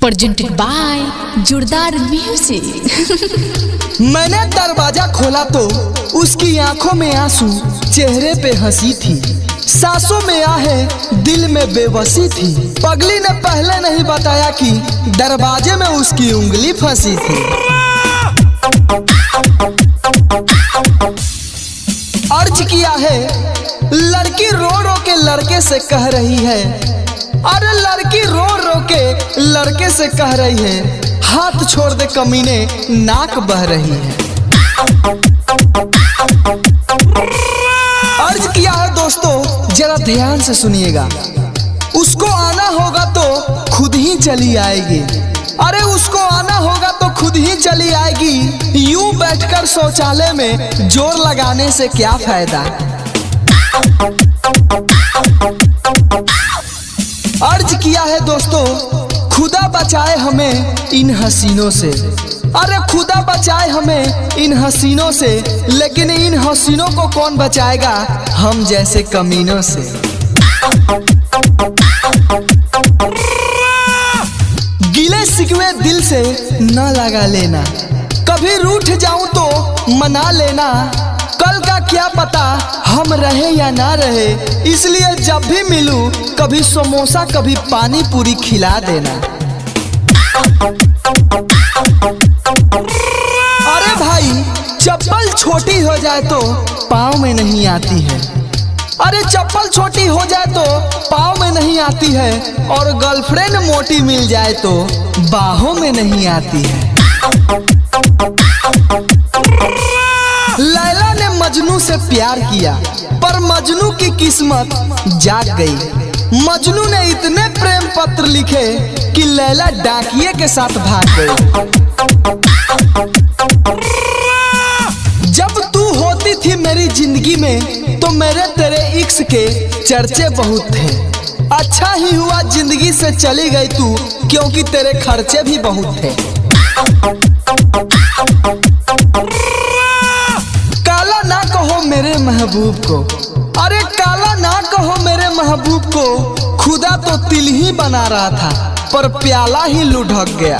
presented by जोरदार music. मैंने दरवाजा खोला तो उसकी आंखों में आंसू, चेहरे पे हंसी थी, सांसों में आहे, दिल में बेबसी थी। पगली ने पहले नहीं बताया कि दरवाजे में उसकी उंगली फंसी थी। अर्ज किया है, लड़की रो रो के लड़के से कह रही है, अरे लड़की रो रो के लड़के से कह रही है, हाथ छोड़ दे कमीने, नाक बह रही है। अर्ज किया है दोस्तों, जरा ध्यान से सुनिएगा। उसको आना होगा तो खुद ही चली आएगी, अरे उसको आना होगा तो खुद ही चली आएगी। यूं बैठकर शौचालय में जोर लगाने से क्या फायदा। अर्ज किया है दोस्तों, खुदा बचाए हमें इन हसीनों से, अरे खुदा बचाए हमें इन हसीनों से, लेकिन इन हसीनों को कौन बचाएगा हम जैसे कमीनों से। गिले शिकवे दिल से न लगा लेना, कभी रूठ जाऊं तो मना लेना। कल का क्या पता हम रहे या ना रहे, इसलिए जब भी मिलूं कभी समोसा कभी पानी पूरी खिला देना। अरे भाई, चप्पल छोटी हो जाए तो पाँव में नहीं आती है, अरे चप्पल छोटी हो जाए तो पाँव में नहीं आती है, और गर्लफ्रेंड मोटी मिल जाए तो बाहों में नहीं आती है। लैला ने मजनू से प्यार किया, पर मजनू की किस्मत जाग गई। मजनू ने इतने प्रेम पत्र लिखे कि लैला डाकिये के साथ भाग गई। जब तू होती थी मेरी जिंदगी में तो मेरे तेरे इश्क के चर्चे बहुत थे। अच्छा ही हुआ जिंदगी से चली गई तू, क्योंकि तेरे खर्चे भी बहुत थे। काला ना कहो मेरे महबूब को, अरे काला ना कहो मेरे महबूब को, खुदा तो तिल ही बना रहा था पर प्याला ही लुढ़क गया।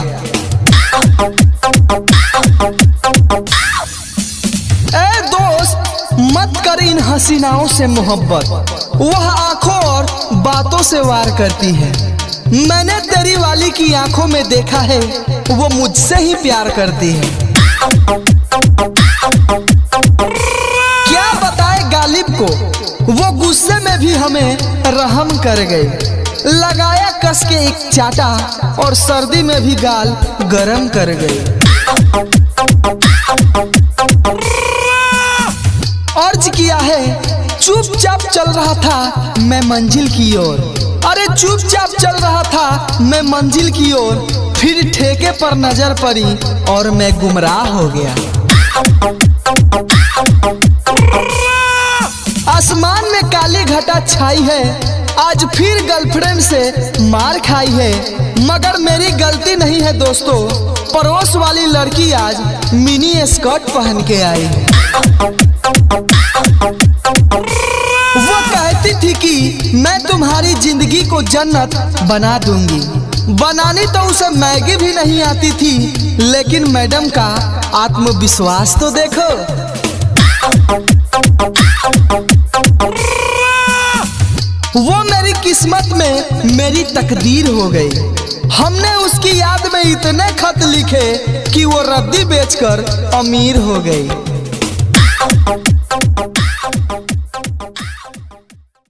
ए दोस्त, मत कर इन हसीनाओं से मोहब्बत, वह आंखों और बातों से वार करती है। मैंने तेरी वाली की आंखों में देखा है, वो मुझसे ही प्यार करती है। क्या बताए गालिब को, वो गुस्से में भी हमें रहम कर गई। लगाया कस के एक चाटा और सर्दी में भी गाल गरम कर गई। अर्ज किया है, चुपचाप चल रहा था मैं मंजिल की ओर, अरे चुपचाप चल रहा था मैं मंजिल की ओर, फिर ठेके पर नजर पड़ी और मैं गुमराह हो गया। आसमान में काली घटा छाई है, आज फिर गर्लफ्रेंड से मार खाई है, मगर मेरी गलती नहीं है दोस्तों। पड़ोस वाली लड़की आज मिनी स्कर्ट पहन के आई है। वो कहती थी कि मैं तुम्हारी जिंदगी को जन्नत बना दूंगी। बनानी तो उसे मैगी भी नहीं आती थी, लेकिन मैडम का आत्मविश्वास तो देखो। वो मेरी किस्मत में मेरी तकदीर हो गई। हमने उसकी याद में इतने खत लिखे कि वो रद्दी बेचकर अमीर हो गई।